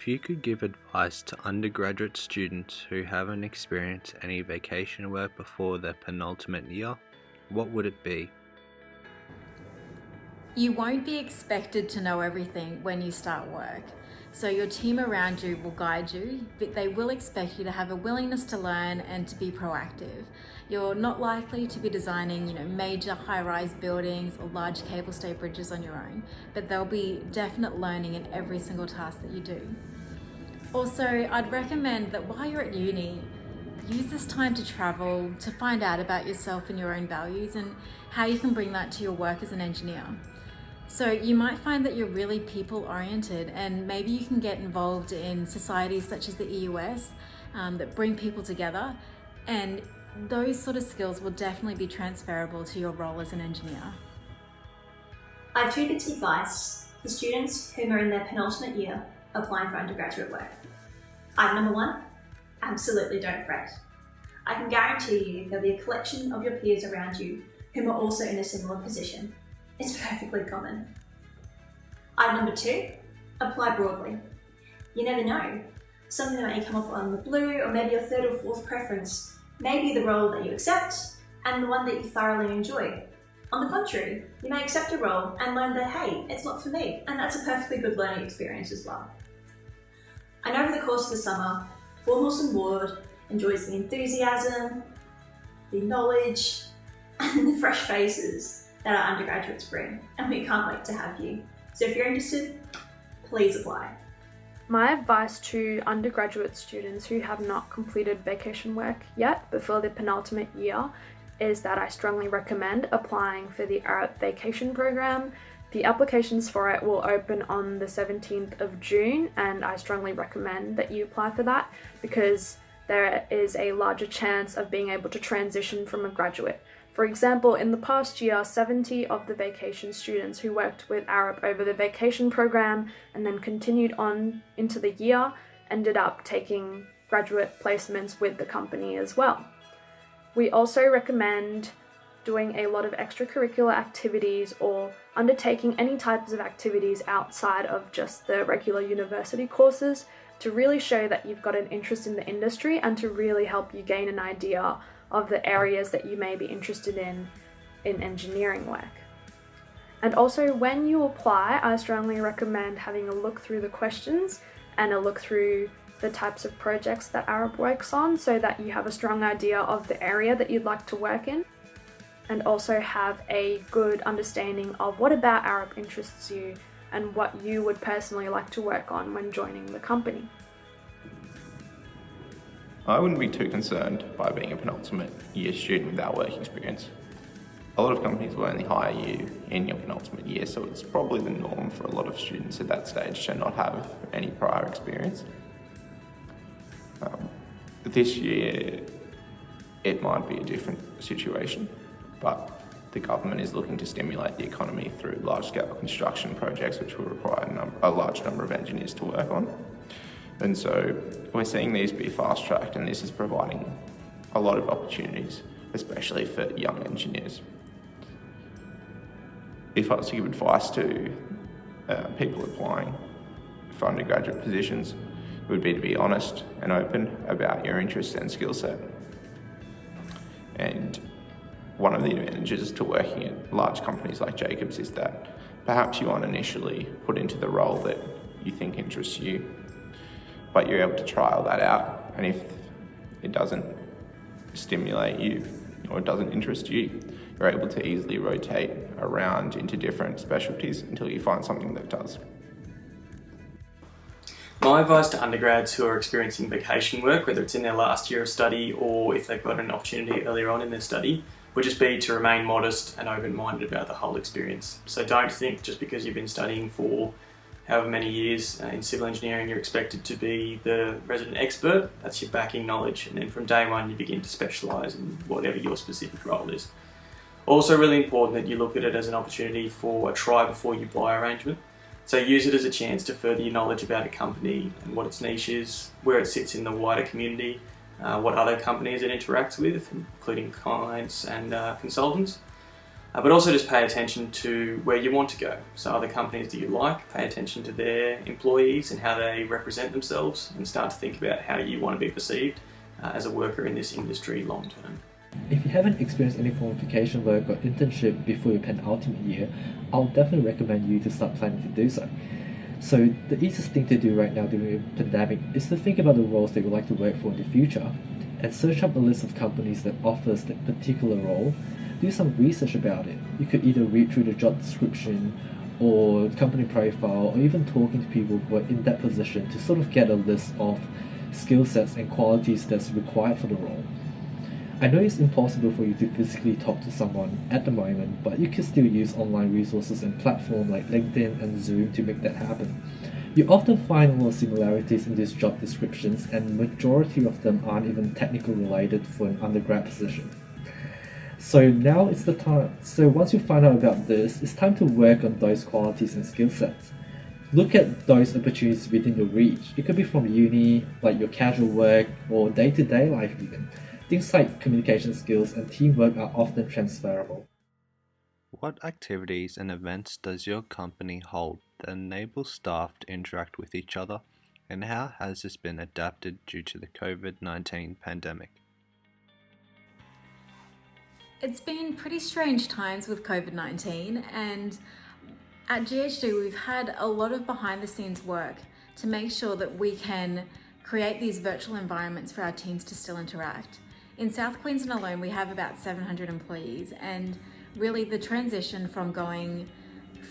If you could give advice to undergraduate students who haven't experienced any vacation work before their penultimate year, what would it be? You won't be expected to know everything when you start work. So your team around you will guide you, but they will expect you to have a willingness to learn and to be proactive. You're not likely to be designing, major high-rise buildings or large cable stay bridges on your own, but there'll be definite learning in every single task that you do. Also, I'd recommend that while you're at uni, use this time to travel, to find out about yourself and your own values and how you can bring that to your work as an engineer. So you might find that you're really people-oriented, and maybe you can get involved in societies such as the EUS that bring people together, and those sort of skills will definitely be transferable to your role as an engineer. I have two bits of advice for students who are in their penultimate year applying for undergraduate work. Item number one, absolutely don't fret. I can guarantee you there'll be a collection of your peers around you whom are also in a similar position. It's perfectly common. Item number two, apply broadly. You never know. Something that may come up on the blue, or maybe your third or fourth preference, may be the role that you accept and the one that you thoroughly enjoy. On the contrary, you may accept a role and learn that, hey, it's not for me, and that's a perfectly good learning experience as well. And over the course of the summer, Bornhorst Ward enjoys the enthusiasm, the knowledge, and the fresh faces that our undergraduates bring, and we can't wait to have you. So if you're interested, please apply. My advice to undergraduate students who have not completed vacation work yet before their penultimate year is that I strongly recommend applying for the Arup vacation program. The applications for it will open on the 17th of June, and I strongly recommend that you apply for that because there is a larger chance of being able to transition from a graduate. For example, in the past year, 70 of the vacation students who worked with Arup over the vacation program and then continued on into the year ended up taking graduate placements with the company as well. We also recommend doing a lot of extracurricular activities or undertaking any types of activities outside of just the regular university courses to really show that you've got an interest in the industry and to really help you gain an idea of the areas that you may be interested in engineering work. And also, when you apply, I strongly recommend having a look through the questions and a look through the types of projects that Arup works on so that you have a strong idea of the area that you'd like to work in, and also have a good understanding of what about Arup interests you and what you would personally like to work on when joining the company. I wouldn't be too concerned by being a penultimate year student without work experience. A lot of companies will only hire you in your penultimate year, so it's probably the norm for a lot of students at that stage to not have any prior experience. This year, it might be a different situation, but the government is looking to stimulate the economy through large-scale construction projects which will require a large number of engineers to work on. And so we're seeing these be fast-tracked, and this is providing a lot of opportunities, especially for young engineers. If I was to give advice to people applying for undergraduate positions, it would be to be honest and open about your interests and skill set. And one of the advantages to working at large companies like Jacobs is that perhaps you aren't initially put into the role that you think interests you, but you're able to trial that out, and if it doesn't stimulate you or it doesn't interest you, you're able to easily rotate around into different specialties until you find something that does. My advice to undergrads who are experiencing vacation work, whether it's in their last year of study or if they've got an opportunity earlier on in their study, would just be to remain modest and open-minded about the whole experience. So don't think just because you've been studying for however many years in civil engineering you're expected to be the resident expert. That's your backing knowledge, and then from day one you begin to specialise in whatever your specific role is. Also really important that you look at it as an opportunity for a try before you buy arrangement. So use it as a chance to further your knowledge about a company and what its niche is, where it sits in the wider community, what other companies it interacts with, including clients and consultants. but also just pay attention to where you want to go. So other companies that you like, pay attention to their employees and how they represent themselves, and start to think about how you want to be perceived as a worker in this industry long term. If you haven't experienced any form of vacation work or internship before your penultimate year, I'll definitely recommend you to start planning to do so. So the easiest thing to do right now during the pandemic is to think about the roles that you would like to work for in the future, and search up a list of companies that offers that particular role. Do some research about it. You could either read through the job description or company profile, or even talking to people who are in that position to sort of get a list of skill sets and qualities that's required for the role. I know it's impossible for you to physically talk to someone at the moment, but you can still use online resources and platforms like LinkedIn and Zoom to make that happen. You often find a lot of similarities in these job descriptions, and the majority of them aren't even technically related for an undergrad position. So now it's the time. So once you find out about this, it's time to work on those qualities and skill sets. Look at those opportunities within your reach. It could be from uni, like your casual work, or day-to-day life even. Things like communication skills and teamwork are often transferable. What activities and events does your company hold that enable staff to interact with each other, and how has this been adapted due to the COVID-19 pandemic? It's been pretty strange times with COVID-19, and at GHD we've had a lot of behind the scenes work to make sure that we can create these virtual environments for our teams to still interact. In South Queensland alone, we have about 700 employees, and really the transition from going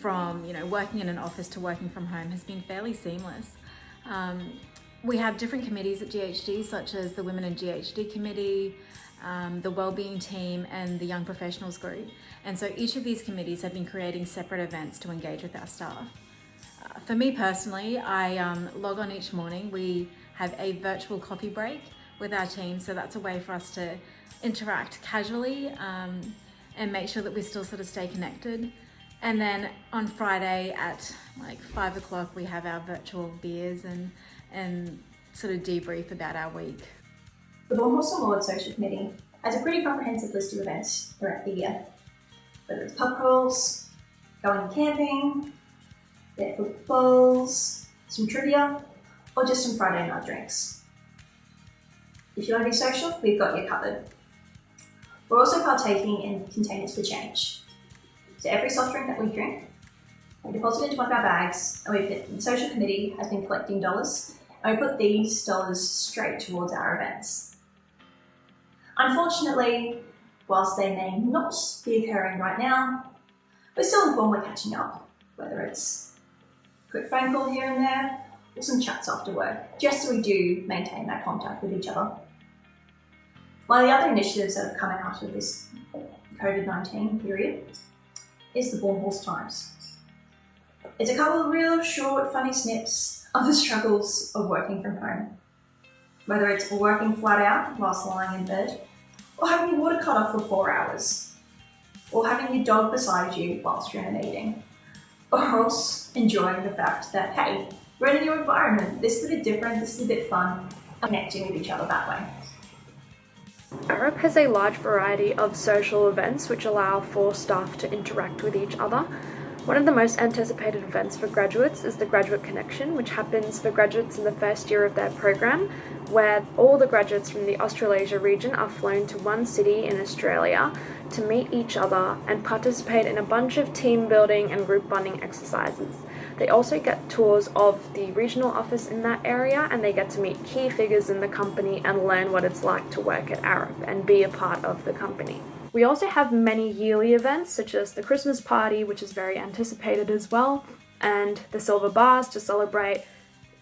from working in an office to working from home has been fairly seamless. We have different committees at GHD, such as the Women in GHD Committee, the Wellbeing Team, and the Young Professionals Group. And so each of these committees have been creating separate events to engage with our staff. For me personally, I log on each morning. We have a virtual coffee break with our team, so that's a way for us to interact casually and make sure that we still sort of stay connected. And then on Friday at like 5 o'clock, we have our virtual beers and sort of debrief about our week. The Bornhorst Ward Social Committee has a pretty comprehensive list of events throughout the year, whether it's pub crawls, going camping, barefoot bowls, some trivia, or just some Friday night drinks. If you want to be social, we've got you covered. We're also partaking in Containers for Change. So every soft drink that we drink, we deposit into one of our bags, and the social committee has been collecting dollars, and we put these dollars straight towards our events. Unfortunately, whilst they may not be occurring right now, we're still informally catching up, whether it's a quick phone call here and there, or some chats after work, just so we do maintain that contact with each other. One of the other initiatives that have come out of this COVID-19 period is the Bornhorst Times. It's a couple of real short, funny snips of the struggles of working from home. Whether it's working flat out whilst lying in bed, or having your water cut off for 4 hours, or having your dog beside you whilst you're in a meeting, or else enjoying the fact that, hey, we're in a new environment, this is a bit different, this is a bit fun, connecting with each other that way. Arup has a large variety of social events which allow for staff to interact with each other. One of the most anticipated events for graduates is the Graduate Connection, which happens for graduates in the first year of their program, where all the graduates from the Australasia region are flown to one city in Australia to meet each other and participate in a bunch of team building and group bonding exercises. They also get tours of the regional office in that area, and they get to meet key figures in the company and learn what it's like to work at Arup and be a part of the company. We also have many yearly events, such as the Christmas party, which is very anticipated as well, and the Silver Bars to celebrate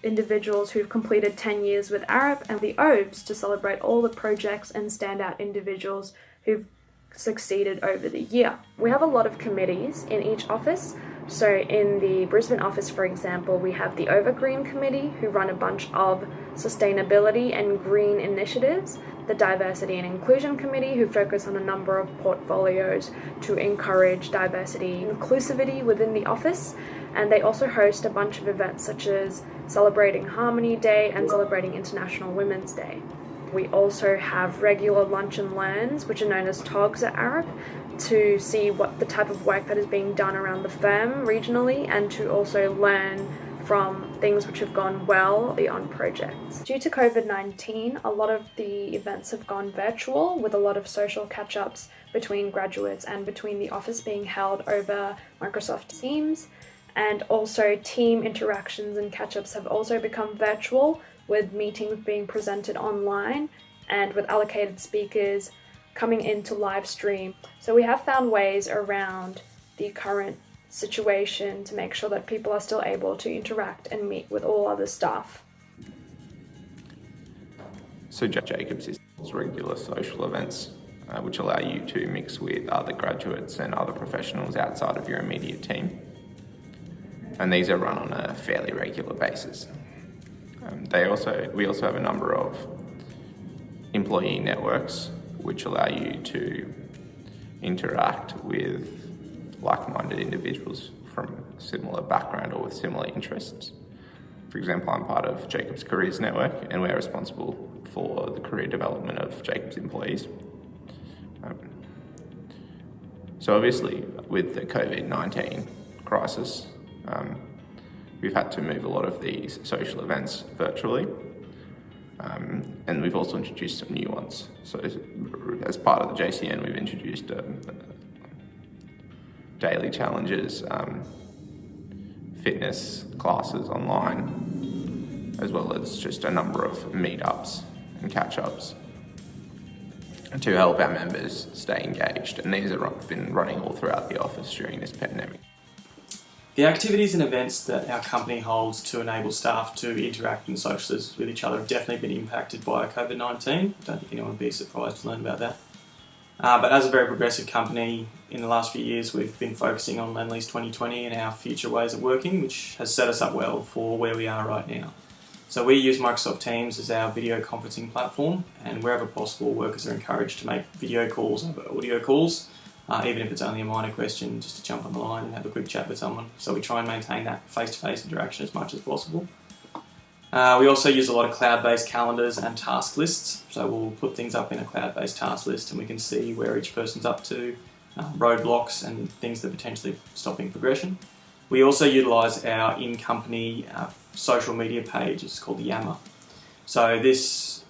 individuals who've completed 10 years with Arup, and the Oves to celebrate all the projects and standout individuals who've succeeded over the year. We have a lot of committees in each office. So in the Brisbane office, for example, we have the Overgreen Committee, who run a bunch of sustainability and green initiatives, the Diversity and Inclusion Committee, who focus on a number of portfolios to encourage diversity and inclusivity within the office, and they also host a bunch of events such as celebrating Harmony Day and celebrating International Women's Day. We also have regular lunch and learns, which are known as TOGs at Arup, to see what the type of work that is being done around the firm regionally, and to also learn from things which have gone well on projects. Due to COVID-19, a lot of the events have gone virtual, with a lot of social catch-ups between graduates and between the office being held over Microsoft Teams. And also team interactions and catch-ups have also become virtual, with meetings being presented online and with allocated speakers coming into live stream. So we have found ways around the current situation to make sure that people are still able to interact and meet with all other staff. So Jacobs is regular social events which allow you to mix with other graduates and other professionals outside of your immediate team. And these are run on a fairly regular basis. We also have a number of employee networks which allow you to interact with like-minded individuals from similar background or with similar interests. For example, I'm part of Jacobs Careers Network, and we're responsible for the career development of Jacobs employees. So obviously, with the COVID-19 crisis, we've had to move a lot of these social events virtually, and we've also introduced some new ones. So as part of the JCN, we've introduced daily challenges, fitness classes online, as well as just a number of meetups and catch-ups to help our members stay engaged. And these have been running all throughout the office during this pandemic. The activities and events that our company holds to enable staff to interact and socialise with each other have definitely been impacted by COVID-19. I don't think anyone would be surprised to learn about that. But as a very progressive company, in the last few years we've been focusing on Lendlease 2020 and our future ways of working, which has set us up well for where we are right now. So we use Microsoft Teams as our video conferencing platform, and wherever possible workers are encouraged to make video calls over audio calls, even if it's only a minor question, just to jump on the line and have a quick chat with someone. So we try and maintain that face-to-face interaction as much as possible. We also use a lot of cloud-based calendars and task lists. So we'll put things up in a cloud-based task list and we can see where each person's up to, roadblocks and things that are potentially stopping progression. We also utilise our in-company social media page. It's called the Yammer. So this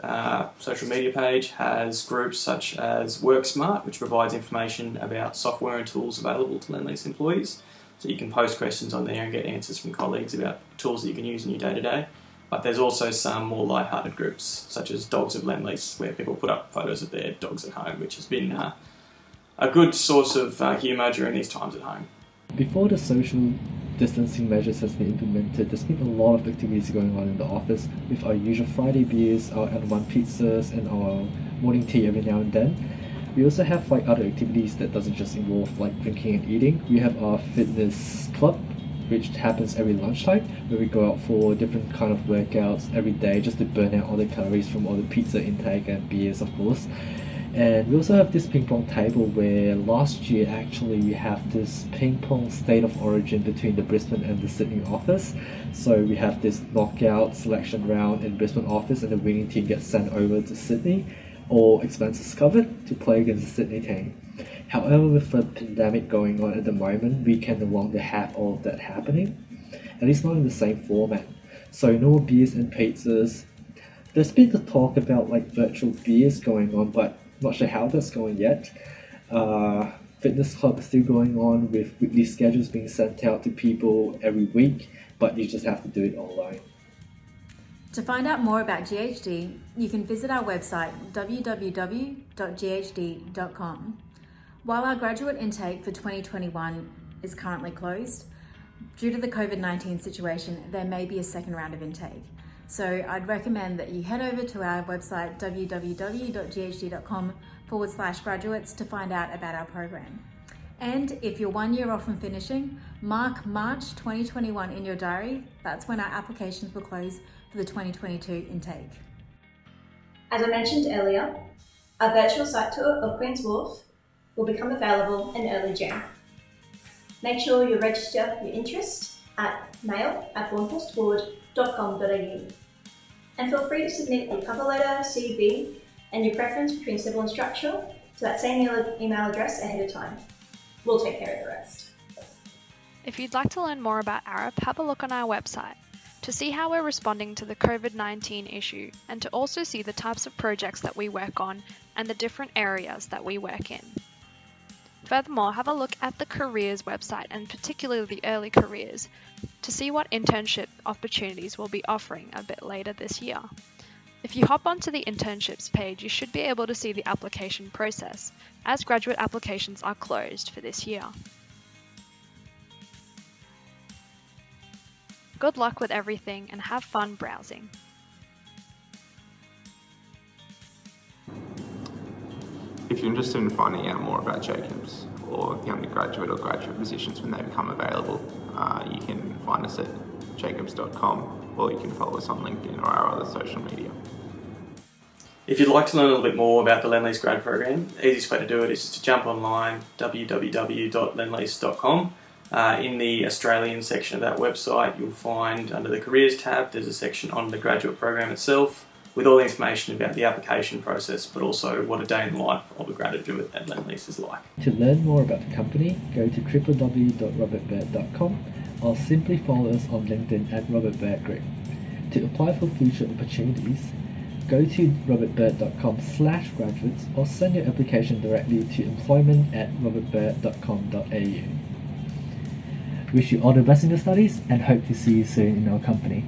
social media page has groups such as WorkSmart, which provides information about software and tools available to Lendlease employees. So you can post questions on there and get answers from colleagues about tools that you can use in your day-to-day. But there's also some more light-hearted groups, such as Dogs of Lendlease, where people put up photos of their dogs at home, which has been a good source of humour during these times at home. Before the social distancing measures has been implemented, there's been a lot of activities going on in the office, with our usual Friday beers, our N1 pizzas, and our morning tea every now and then. We also have other activities that doesn't just involve drinking and eating. We have our fitness club, which happens every lunchtime, where we go out for different kind of workouts every day just to burn out all the calories from all the pizza intake and beers, of course. And we also have this ping pong table where last year actually we have this ping pong state of origin between the Brisbane and the Sydney office. So we have this knockout selection round in Brisbane office, and the winning team gets sent over to Sydney, all expenses covered, to play against the Sydney team. However, with the pandemic going on at the moment, we can no longer have all of that happening, at least not in the same format. So no beers and pizzas. There's been the talk about virtual beers going on, but not sure how that's going yet. Fitness club is still going on with weekly schedules being sent out to people every week, but you just have to do it online. To find out more about GHD, you can visit our website www.ghd.com. While our graduate intake for 2021 is currently closed, due to the COVID-19 situation, there may be a second round of intake. So I'd recommend that you head over to our website www.ghd.com/graduates to find out about our program. And if you're 1 year off from finishing, mark March 2021 in your diary. That's when our applications will close for the 2022 intake. As I mentioned earlier, a virtual site tour of Queen's Wharf will become available in early June. Make sure you register your interest at mail@bornhorstward.com.au. And feel free to submit your cover letter, CV, and your preference between civil and structural to that same email address ahead of time. We'll take care of the rest. If you'd like to learn more about Arup, have a look on our website to see how we're responding to the COVID-19 issue and to also see the types of projects that we work on and the different areas that we work in. Furthermore, have a look at the careers website and particularly the early careers to see what internship opportunities we'll be offering a bit later this year. If you hop onto the internships page, you should be able to see the application process, as graduate applications are closed for this year. Good luck with everything and have fun browsing. If you're interested in finding out more about Jacobs or the undergraduate or graduate positions when they become available, you can find us at jacobs.com, or you can follow us on LinkedIn or our other social media. If you'd like to learn a little bit more about the Lendlease grad program, the easiest way to do it is to jump online, www.lendlease.com. In the Australian section of that website, you'll find under the Careers tab, there's a section on the graduate program itself with all the information about the application process, but also what a day in the life of a graduate at Lendlease is like. To learn more about the company, go to www.robertbird.com or simply follow us on LinkedIn at Robert Bird Group. To apply for future opportunities, go to robertbird.com/graduates or send your application directly to employment@robertbird.com.au. Wish you all the best in your studies and hope to see you soon in our company.